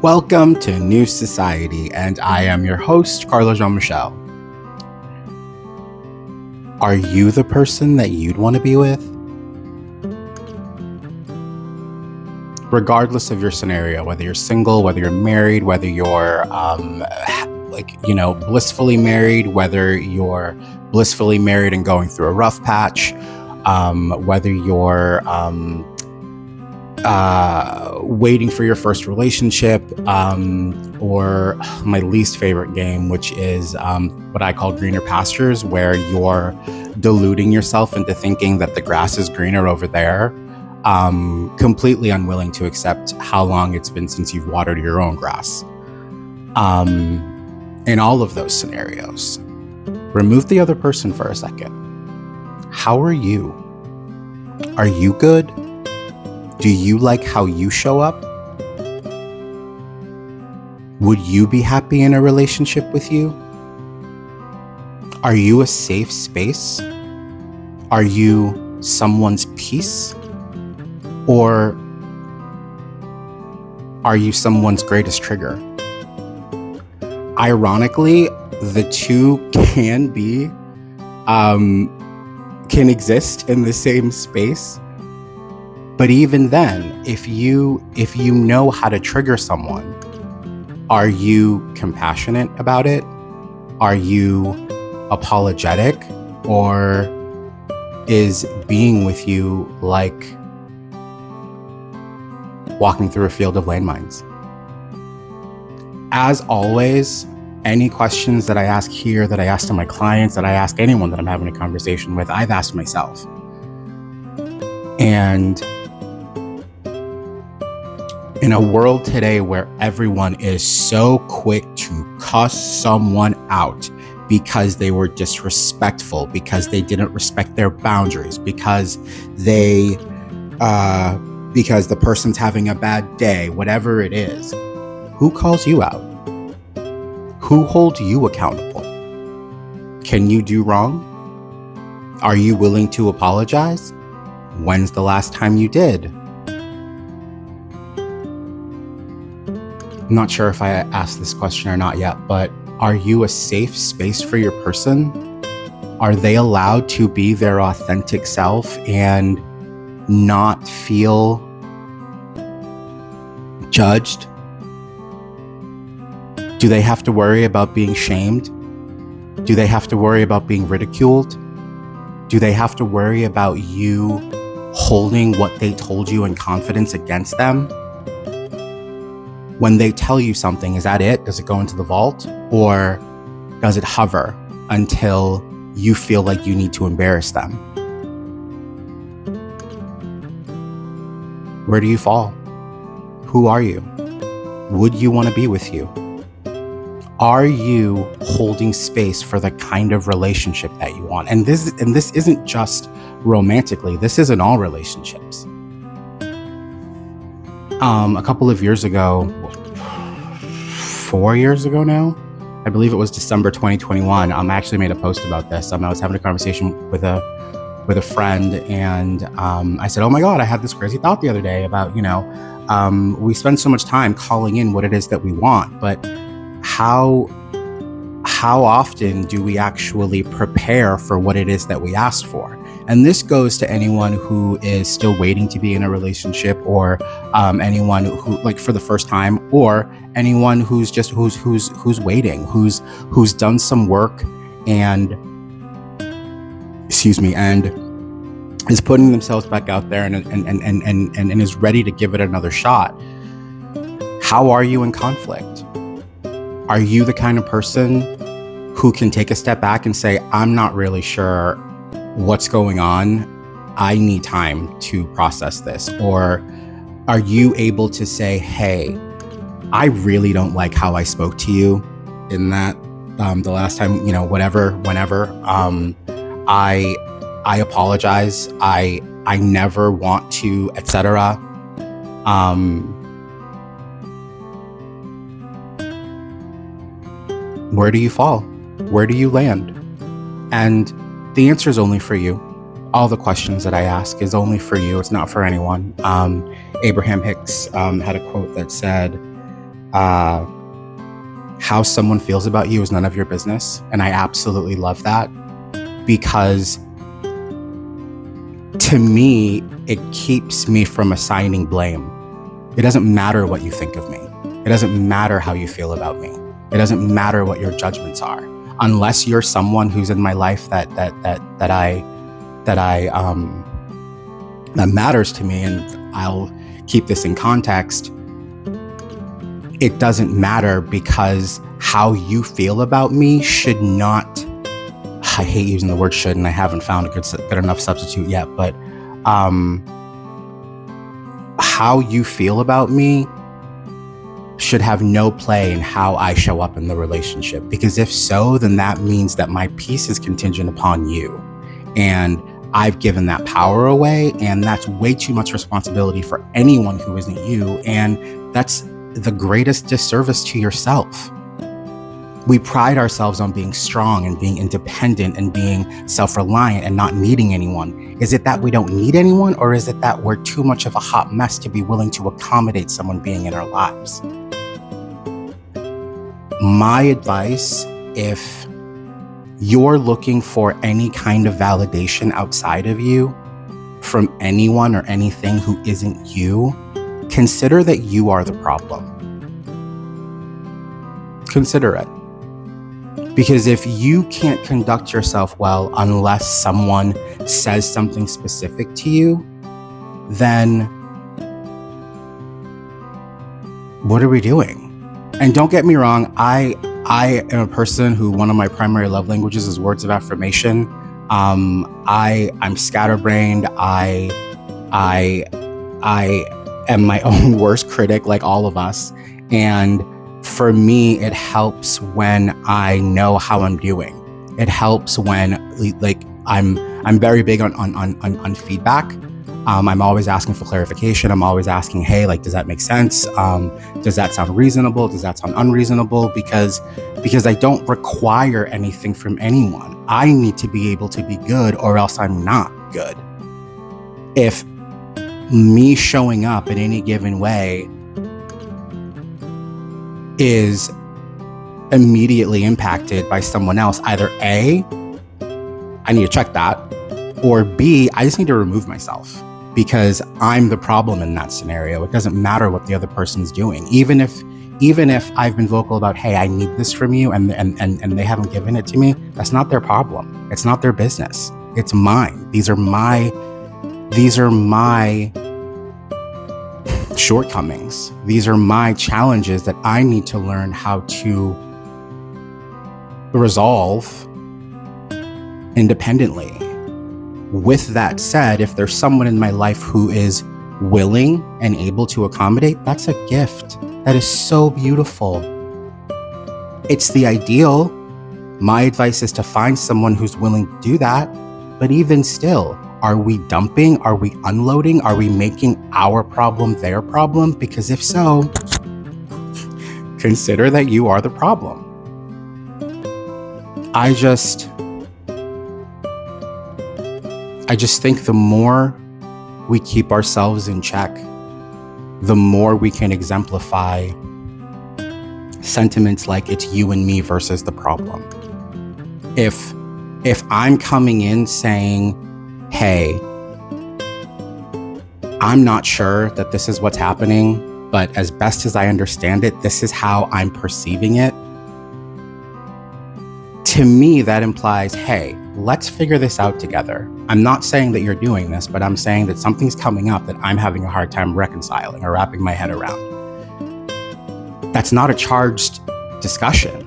Welcome to New Society, and I am your host, Carlo Jean-Michel. Are you the person that you'd want to be with? Regardless of your scenario, whether you're single, whether you're married, whether you're blissfully married, whether you're blissfully married and going through a rough patch, whether you're waiting for your first relationship, or my least favorite game, which is what I call greener pastures, where you're deluding yourself into thinking that the grass is greener over there, completely unwilling to accept how long it's been since you've watered your own grass. In all of those scenarios, remove the other person for a second. How are you? Are you good? Do you like how you show up? Would you be happy in a relationship with you? Are you a safe space? Are you someone's peace? Or are you someone's greatest trigger? Ironically, the two can exist in the same space. But even then, if you know how to trigger someone, are you compassionate about it? Are you apologetic? Or is being with you like walking through a field of landmines? As always, any questions that I ask here, that I ask to my clients, that I ask anyone that I'm having a conversation with, I've asked myself. And in a world today where everyone is so quick to cuss someone out because they were disrespectful, because they didn't respect their boundaries, because the person's having a bad day, whatever it is, who calls you out? Who holds you accountable? Can you do wrong? Are you willing to apologize? When's the last time you did? I'm not sure if I asked this question or not yet, but are you a safe space for your person? Are they allowed to be their authentic self and not feel judged? Do they have to worry about being shamed? Do they have to worry about being ridiculed? Do they have to worry about you holding what they told you in confidence against them? When they tell you something, is that it? Does it go into the vault? Or does it hover until you feel like you need to embarrass them? Where do you fall? Who are you? Would you want to be with you? Are you holding space for the kind of relationship that you want? And this isn't just romantically. This is in all relationships. A couple of years ago, 4 years ago now, I believe it was December 2021. I actually made a post about this. I was having a conversation with a friend, and I said, "Oh my God, I had this crazy thought the other day about, we spend so much time calling in what it is that we want, but how often do we actually prepare for what it is that we asked for?" And this goes to anyone who is still waiting to be in a relationship, or anyone who, like, for the first time, or anyone who's waiting, who's done some work and is putting themselves back out there and is ready to give it another shot. How are you in conflict? Are you the kind of person who can take a step back and say, "I'm not really sure what's going on. I need time to process this"? Or are you able to say, "Hey, I really don't like how I spoke to you in that the last time, whenever. I apologize. I never want to, etc." Where do you fall? Where do you land? And the answer is only for you. All the questions that I ask is only for you. It's not for anyone. Abraham Hicks had a quote that said, uh, how someone feels about you is none of your business. And I absolutely love that, because to me, it keeps me from assigning blame. It doesn't matter what you think of me. It doesn't matter how you feel about me. It doesn't matter what your judgments are, unless you're someone who's in my life that matters to me. And I'll keep this in context. It doesn't matter, because how you feel about me should not, I hate using the word should, and I haven't found a good enough substitute yet, but how you feel about me should have no play in how I show up in the relationship. Because if so, then that means that my peace is contingent upon you. And I've given that power away, and that's way too much responsibility for anyone who isn't you. And that's the greatest disservice to yourself. We pride ourselves on being strong and being independent and being self-reliant and not needing anyone. Is it that we don't need anyone, or is it that we're too much of a hot mess to be willing to accommodate someone being in our lives? My advice, if you're looking for any kind of validation outside of you from anyone or anything who isn't you, consider that you are the problem. Consider it. Because if you can't conduct yourself well unless someone says something specific to you, then what are we doing? And don't get me wrong, I am a person who, one of my primary love languages is words of affirmation. I'm scatterbrained. I am my own worst critic, like all of us. And for me, it helps when I know how I'm doing. It helps when, like, I'm very big on feedback. I'm always asking for clarification. I'm always asking, hey, like, does that make sense? Does that sound reasonable? Does that sound unreasonable? Because I don't require anything from anyone. I need to be able to be good, or else I'm not good. If me showing up in any given way is immediately impacted by someone else, either A, I need to check that, or B, I just need to remove myself, because I'm the problem in that scenario. It doesn't matter what the other person's doing. Even if I've been vocal about, hey, I need this from you, and they haven't given it to me, that's not their problem. It's not their business. It's mine. These are my shortcomings. These are my challenges that I need to learn how to resolve independently. With that said, if there's someone in my life who is willing and able to accommodate, that's a gift. That is so beautiful. It's the ideal. My advice is to find someone who's willing to do that. But even still, are we dumping? Are we unloading? Are we making our problem their problem? Because if so, consider that you are the problem. I just think the more we keep ourselves in check, the more we can exemplify sentiments like it's you and me versus the problem. If I'm coming in saying, hey, I'm not sure that this is what's happening, but as best as I understand it, this is how I'm perceiving it. To me, that implies, hey, let's figure this out together. I'm not saying that you're doing this, but I'm saying that something's coming up that I'm having a hard time reconciling or wrapping my head around. That's not a charged discussion.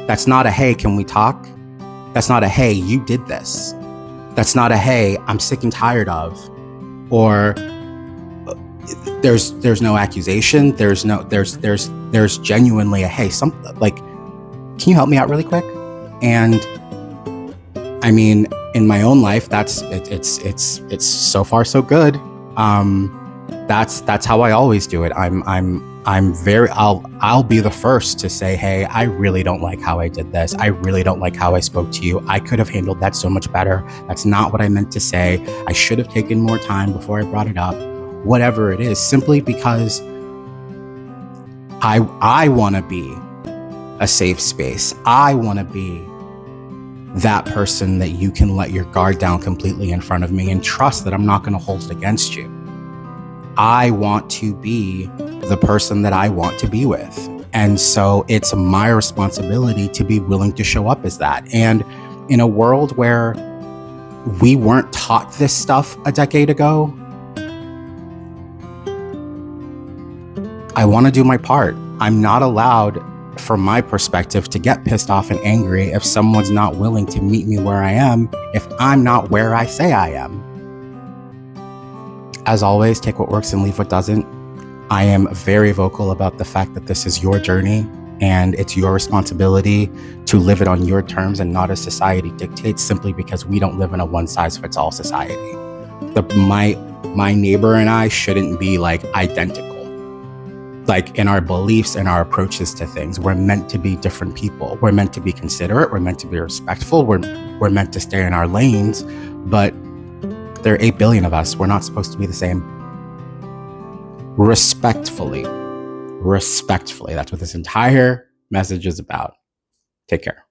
That's not a, hey, can we talk? That's not a, hey, you did this. That's not a, hey, I'm sick and tired of, or there's no accusation. There's genuinely a, hey, can you help me out really quick? And I mean, in my own life, it's so far so good. That's how I always do it. I'll be the first to say, hey, I really don't like how I did this. I really don't like how I spoke to you. I could have handled that so much better. That's not what I meant to say. I should have taken more time before I brought it up. Whatever it is, simply because I want to be a safe space. I want to be that person that you can let your guard down completely in front of me and trust that I'm not going to hold it against you. I want to be the person that I want to be with. And so it's my responsibility to be willing to show up as that. And in a world where we weren't taught this stuff a decade ago, I want to do my part. I'm not allowed, from my perspective, to get pissed off and angry if someone's not willing to meet me where I am, if I'm not where I say I am. As always, take what works and leave what doesn't. I am very vocal about the fact that this is your journey and it's your responsibility to live it on your terms and not as society dictates, simply because we don't live in a one-size-fits-all society. My neighbor and I shouldn't be like identical. Like in our beliefs and our approaches to things, we're meant to be different people. We're meant to be considerate. We're meant to be respectful. We're meant to stay in our lanes, but there are 8 billion of us. We're not supposed to be the same. Respectfully. That's what this entire message is about. Take care.